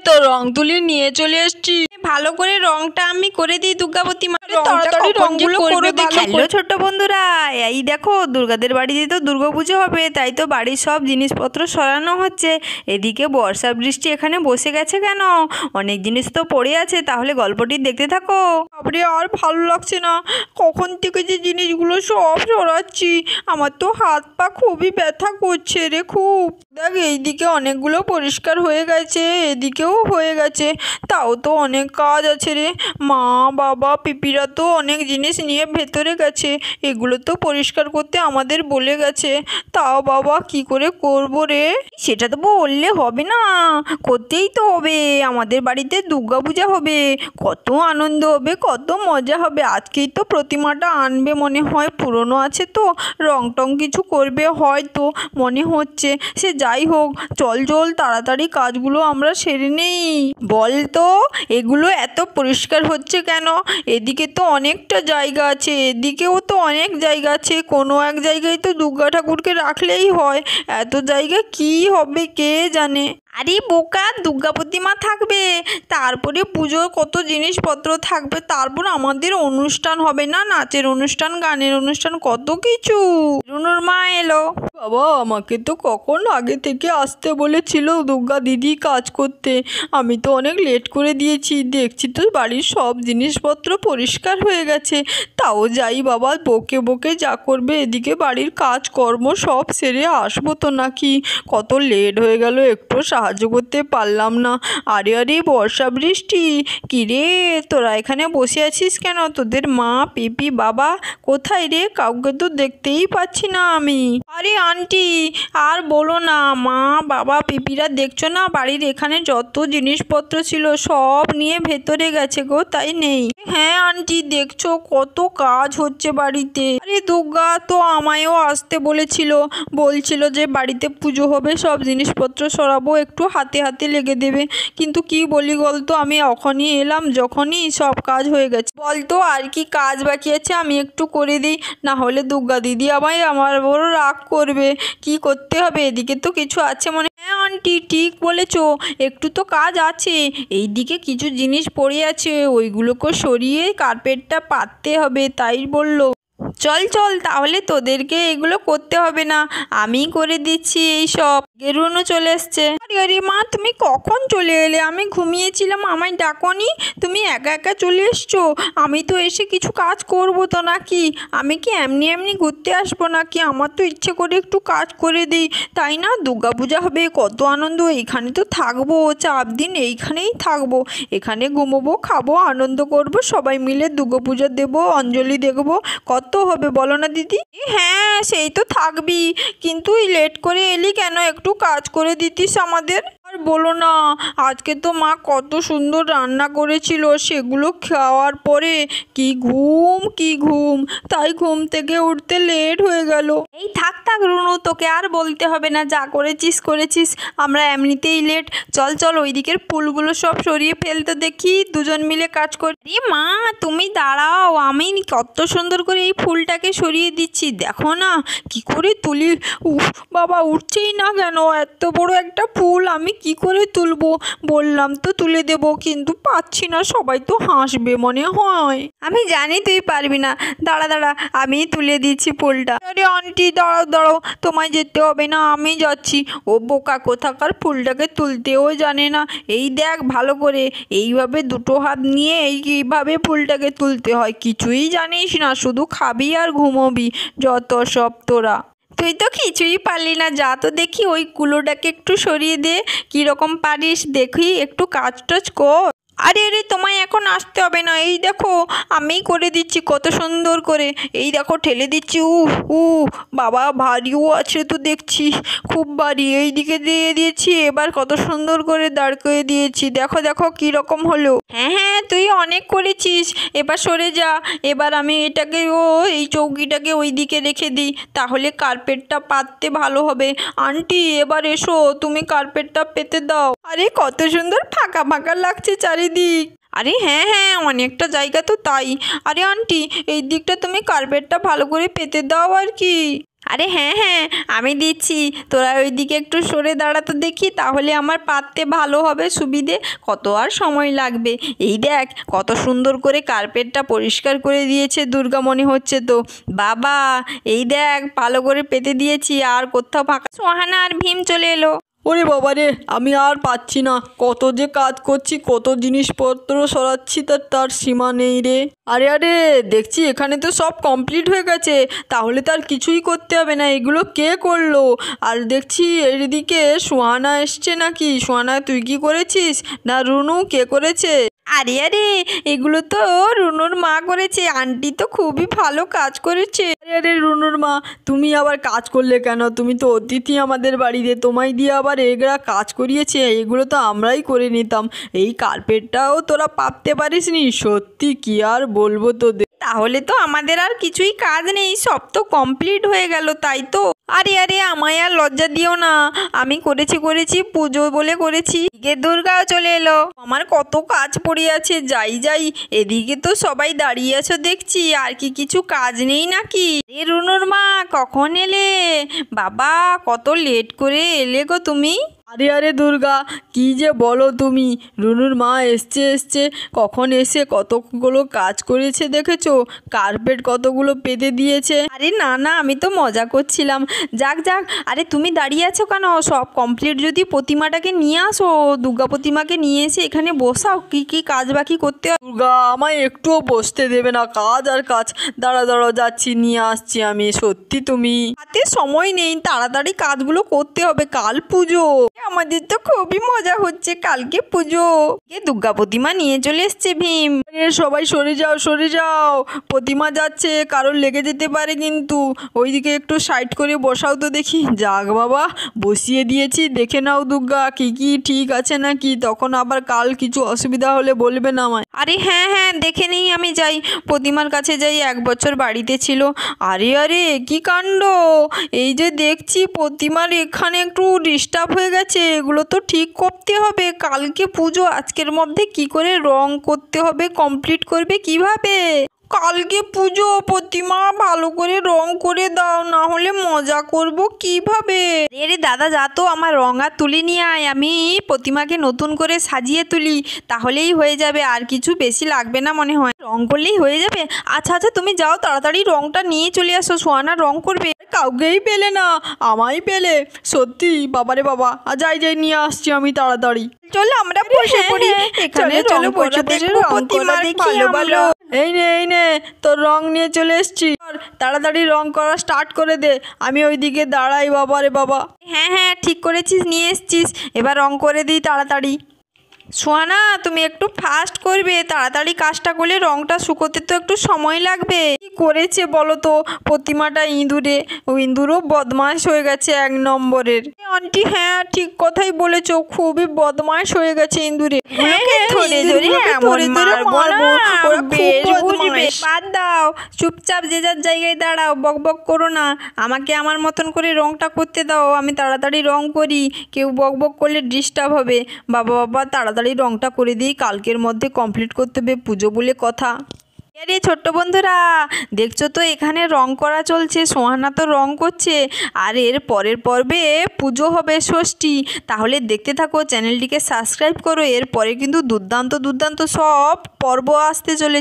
তো রং তুলি নিয়ে চলে এসেছি। ভালো করে রংটা আমি করে দিই দুর্গাবতী মা, তাড়াতাড়ি রংগুলো করে দেখি। হ্যালো ছোট্ট বন্ধুরা, এই দেখো দুর্গাদের বাড়িতে তো দুর্গাপুজো হবে, তাই তো বাড়ির সব জিনিসপত্র সরানো হচ্ছে। এদিকে বর্ষা বৃষ্টি এখানে বসে গেছে কেন? অনেক জিনিস তো পড়ে আছে, তাহলে গল্পটি দেখতে থাকো। বাপরে আর ভালো লাগছে না, কখন থেকে যে জিনিসগুলো সব সরাচ্ছি, আমার তো হাত পা খুবই ব্যথা করছে রে খুব। দেখ এইদিকে অনেকগুলো পরিষ্কার হয়ে গেছে, এদিকেও হয়ে গেছে, তাও তো অনেক কাজ আছে রে। মা বাবা পিপিরা তো অনেক জিনিস নিয়ে ভেতরে গেছে, এগুলো তো পরিষ্কার করতে আমাদের বলে গেছে, তাও বাবা কি করে করবো রে? সেটা তো বললে হবে না, করতেই তো হবে। আমাদের বাড়িতে দুর্গাপূজা হবে, কত আনন্দ হবে, কত মজা হবে। আজকেই তো প্রতিমাটা আনবে মনে হয়, পুরনো আছে তো, রং টং কিছু করবে হয়তো মনে হচ্ছে। সে যাই হোক, চল চল তাড়াতাড়ি কাজগুলো আমরা সেরে নেই। বল তো এগুলো এত পরিষ্কার হচ্ছে কেন? এদিকে তো অনেকটা জায়গা আছে, এদিকেও তো অনেক জায়গা আছে, কোনো এক জায়গায় তো দুর্গা ঠাকুরকে রাখলেই হয়, এত জায়গা কি হবে কে জানে। আরে বোকা, দুর্গা প্রতিমা থাকবে, তারপরে পুজোর কত জিনিসপত্র থাকবে, তারপর আমাদের অনুষ্ঠান হবে না, নাচের অনুষ্ঠান, গানের অনুষ্ঠান, কত কিছু। রুনুর মা এলো। বাবা আমাকে তো কখন আগে থেকে আসতে বলেছিল দুর্গা দিদি কাজ করতে, আমি তো অনেক লেট করে দিয়েছি। দেখছি তো বাড়ির সব জিনিসপত্র পরিষ্কার হয়ে গেছে, তাও যাই বাবা, বকে বকে যা করবে, এদিকে বাড়ির কাজকর্ম সব সেরে আসবো তো নাকি। কত লেট হয়ে গেল, একটু সাহায্য করতে পারলাম না। আরে আরে বর্ষা বৃষ্টি, কিরে তোরা এখানে বসে আছিস কেন? তোদের মা পিপি বাবা কোথায় রে? কাউকে তো দেখতেই পাচ্ছি না আমি। আরে আন্টি আর বলো না, মা বাবা পিপিরা দেখছো না, বাড়ির এখানে যত জিনিসপত্র ছিল সব নিয়ে ভেতরে গেছে গো, তাই নেই। হ্যাঁ আন্টি দেখছো কত কাজ হচ্ছে বাড়িতে। আরে দুর্গা তো আমায়ও আসতে বলছিল যে বাড়িতে পুজো হবে, সব জিনিসপত্র সরাবো, একটু হাতে হাতে লেগে দেবে, কিন্তু কি বলি বলতো, আমি এখনই এলাম যখনই সব কাজ হয়ে গেছে। বলতো আর কি কাজ বাকি আছে আমি একটু করে দিই, না হলে দুর্গা দিদি আমার বড় রাগ করবে। কি করতে হবে? এদিকে তো কিছু আছে মনে। হ্যাঁ আন্টি ঠিক বলেছো, একটু তো কাজ আছে। এইদিকে কিছু জিনিস পড়ে আছে, ওইগুলোকে সরিয়ে কার্পেটটা পাততে হবে, তাই বললো। চল চল তাহলে, তোদেরকে এগুলো করতে হবে না, আমি করে দিচ্ছি এই সব। গেরুনও চলে এসছে। আরে মা তুমি কখন চলে এলে? আমি ঘুমিয়েছিলাম, আমায় ডাকনি, তুমি একা একা চলে এসছো। আমি তো এসে কিছু কাজ করবো তো নাকি? আমি কি এমনি এমনি ঘুরতে আসবো নাকি? আমার তো ইচ্ছে করে একটু কাজ করে দিই, তাই না? দুর্গাপূজা হবে, কত আনন্দ, এইখানে তো থাকবো 4 দিন, এইখানেই থাকবো, এখানে ঘুমোবো, খাবো, আনন্দ করব, সবাই মিলে দুর্গাপূজা দেবো, অঞ্জলি দেখবো, কত হবে বলো না দিদি? হ্যাঁ সেই তো থাকবি, কিন্তু লেট করে এলি কেন? একটু কাজ করে দিতিস আমাদের। আর বলো না, আজকে তো মা কত সুন্দর রান্না করেছিল, সেগুলো খাওয়ার পরে কি ঘুম, তাই ঘুম থেকে উঠতে লেট হয়ে গেল। এই থাক থাক রুনু, তোকে আর বলতে হবে না, যা করেছিস, আমরা এমনিতেই লেট। চল ওই দিকের ফুলগুলো সব সরিয়ে ফেলতে দেখি, দুজন মিলে কাজ করি। মা তুমি দাঁড়াও, আমি কত সুন্দর করে এই ফুলটাকে সরিয়ে দিচ্ছি, দেখো না কি করে তুলি। উফ বাবা, উঠছেই না কেন? এত বড় একটা ফুল আমি কি করে তুলবো? বললাম তো তুলে দেবো, কিন্তু পাচ্ছি না, সবাই তো হাসবে মনে হয়। আমি জানি তুই পারবি না, দাঁড়া আমি তুলে দিচ্ছি ফুলটা। আরে আন্টি দাঁড়াও, তোমায় যেতে হবে না, আমি যাচ্ছি। ও বোকা কোথাকার, ফুলটাকে তুলতেও জানে না। এই দেখ ভালো করে, এইভাবে দুটো হাত নিয়ে এইভাবে ফুলটাকে তুলতে হয়, কিছুই জানিস না, শুধু খাবি আর ঘুমোবি, যত সব তোরা। তুই তো কিছুই পারলি না, যা তো দেখি ওই কুলোটাকে একটু সরিয়ে দে, কীরকম পারিস দেখি, একটু কাজ টাজ কর। আরে তোমায় এখন আসতে হবে না, এই দেখো আমি করে দিচ্ছি কত সুন্দর করে, এই দেখো ঠেলে দিচ্ছি। বাবা ভারীও আছে তো দেখছি, খুব ভারী। এই দিকে দিয়ে দিয়েছি, এবার কত সুন্দর করে দাঁড় করে দিয়েছি, দেখো কীরকম হলো। হ্যাঁ তুই অনেক করেছিস, এবার সরে যা। এবার আমি এটাকে এই চৌকিটাকে ওই দিকে রেখে দিই, তাহলে কার্পেটটা পাততে ভালো হবে। আন্টি এবার এসো, তুমি কার্পেটটা পেতে দাও। আরে কত সুন্দর ফাঁকা লাগছে চারিদিক। আরে হ্যাঁ অনেকটা জায়গা তো, তাই। আরে আন্টি এই দিকটা তুমি কার্পেটটা ভালো করে পেতে দাও আর কি। আরে হ্যাঁ হ্যাঁ আমি দিচ্ছি, তোরা ওইদিকে একটু সরে দাঁড়াতে দেখি, তাহলে আমার পাততে ভালো হবে, সুবিধে, কত আর সময় লাগবে। এই দেখ কত সুন্দর করে কার্পেটটা পরিষ্কার করে দিয়েছে দুর্গা, মনে হচ্ছে তো। বাবা এই দেখ ভালো করে পেতে দিয়েছি, আর কোথাও ফাঁকা। সোহানা আর ভীম চলে এলো। ওরে বাবা রে, আমি আর পাচ্ছি না, কত যে কাজ করছি, কত জিনিসপত্র সরাচ্ছি, তার সীমা নেই রে। আরে আরে, দেখছি এখানে তো সব কমপ্লিট হয়ে গেছে, তাহলে তার কিছুই করতে হবে না। এগুলো কে করলো? আর দেখছি এদিকে সুহানা এসছে নাকি? সুহানা তুই কি করেছিস? না রুনু, কে করেছে? আরে আরে, এগুলো তো রুনুর মা করেছে, আন্টি তো খুবই ভালো কাজ করেছে। আরে আরে রুনুর মা, তুমি আবার কাজ করলে কেন? তুমি তো অতিথি আমাদের বাড়িতে, তোমায় দিয়ে আবার এগুলা কাজ করিয়েছে? এগুলো তো আমরাই করে নিতাম। এই কার্পেটটাও তোরা পাততে পারিসনি? সত্যি কি আর বলবো তোদের। তাহলে তো আমাদের আর কিছুই কাজ নেই, সব তো কমপ্লিট হয়ে গেল, তাই তো? আরে আরে, আমায় আর লজ্জা দিও না, আমি করেছি পুজো বলে করেছি। এদিকে দুর্গাও চলে এলো। আমার কত কাজ পড়ে আছে, যাই যাই। এদিকে তো সবাই দাঁড়িয়ে আছো দেখছি, আর কি কিছু কাজ নেই নাকি? এ রুনুর মা, কখন এলে? বাবা কত লেট করে এলে গো তুমি। আরে আরে দুর্গা, কি যে বলো তুমি! রুনুর মা এসছে, কখন এসে কতগুলো কাজ করেছে দেখেছো? কার্পেট কতগুলো পেতে দিয়েছে। আরে না না, আমি তো মজা করছিলাম। যাক যাক, আরে তুমি দাঁড়িয়ে আছো কেন? সব কমপ্লিট, যদি প্রতিমাটাকে নিয়ে আসো, দুর্গা প্রতিমাকে নিয়ে এসে এখানে বসাও, কি কি কাজ বাকি করতে হবে। দুর্গা আমায় একটুও বসতে দেবে না, কাজ আর কাজ। দাঁড়া যাচ্ছি, নিয়ে আসছি আমি। সত্যি তুমি? হাতে সময় নেই, তাড়াতাড়ি কাজগুলো করতে হবে, কাল পুজো। আমাদের তো খুবই মজা হচ্ছে, কালকে পুজো। এ দুর্গা প্রতিমা নিয়ে চলে এসছে ভীম। আরে সবাই সরে যাও, প্রতিমা যাচ্ছে, কারোর লেগে যেতে পারে কিন্তু। ওইদিকে একটু সাইড করে বসাও তো দেখি। যাক বাবা, বসিয়ে দিয়েছি, দেখে নাও দুর্গা কি কি ঠিক আছে নাকি, তখন আবার কাল কিছু অসুবিধা হলে বলবে না আমায়। আরে হ্যাঁ হ্যাঁ, দেখে নেই, আমি যাই প্রতিমার কাছে যাই, 1 বছর বাড়িতে ছিল। আরে আরে, কি কাণ্ড! এই যে দেখছি প্রতিমার এখানে একটু ডিস্টার্ব হয়ে গেছে, এগুলো তো ঠিক করতে হবে। কালকে পুজো, আজকের মধ্যে কি করে রং করতে হবে, কমপ্লিট করবে কিভাবে? কালকে পুজো, প্রতিমা ভালো করে রং করে দাও, না হলে মজা করব কিভাবে? রে দাদা, যা তো, আমার রং আর তুলি নিয়ে আয়, আমি প্রতিমাকে নতুন করে সাজিয়ে তুলি, তাহলেই হয়ে যাবে। আর কিছু বেশি লাগবে না মনে হয়, রং করলেই হয়ে যাবে। আচ্ছা আচ্ছা, তুমি যাও, তাড়াতাড়ি রংটা নিয়ে চলে আসো, সোহানা রং করবে। কাউকেই পেলে না, আমায় পেলে। সত্যি বাবারে বাবা, যাই নিয়ে আসছি আমি তাড়াতাড়ি। চলো আমরা বসে পড়ি এখানে, চলো বসে দেখো প্রতিমার ভালো ভালো। এই নে তোর রং নিয়ে চলে এসছি, তাড়াতাড়ি রং করা স্টার্ট করে দে। আমি ওইদিকে দাঁড়াই। বাবারে বাবা। হ্যাঁ হ্যাঁ, ঠিক করেছিস, নিয়ে এসছিস, এবার রং করে দিই তাড়াতাড়ি। সোহানা, তুমি একটু ফাস্ট করবে, তাড়াতাড়ি কাজটা করলে রংটা শুকোতে তো একটু সময় লাগবে। কি করেছে বলো তো প্রতিমাটা? ইঁদুরে, ও ইঁদুরও বদমাশ হয়ে গেছে 1 নম্বরের। আন্টি হ্যাঁ, ঠিক কথাই বলেছো, খুবই বদমাশ হয়ে গেছে ইঁদুরে। বাদ দাও, চুপচাপ যে যার জায়গায় দাঁড়াও, বক বক করো না। আমাকে আমার মতন করে রংটা করতে দাও, আমি তাড়াতাড়ি রং করি, কেউ বক বক করলে ডিস্টার্ব হবে। বাবা তাড়াতাড়ি রংটা করে দিই, কালকের মধ্যে কমপ্লিট করতে হবে, পুজো বলে কথা। আরে ছোট্ট বন্ধুরা, দেখছো তো এখানে রং করা চলছে, সোহানা তো রং করছে, আর এর পরের পর্বে পুজো হবে, ষষ্ঠী। তাহলে দেখতে থাকো, চ্যানেলটিকে সাবস্ক্রাইব করো, এরপরে কিন্তু দুর্দান্ত সব পর্ব আসতে চলেছে।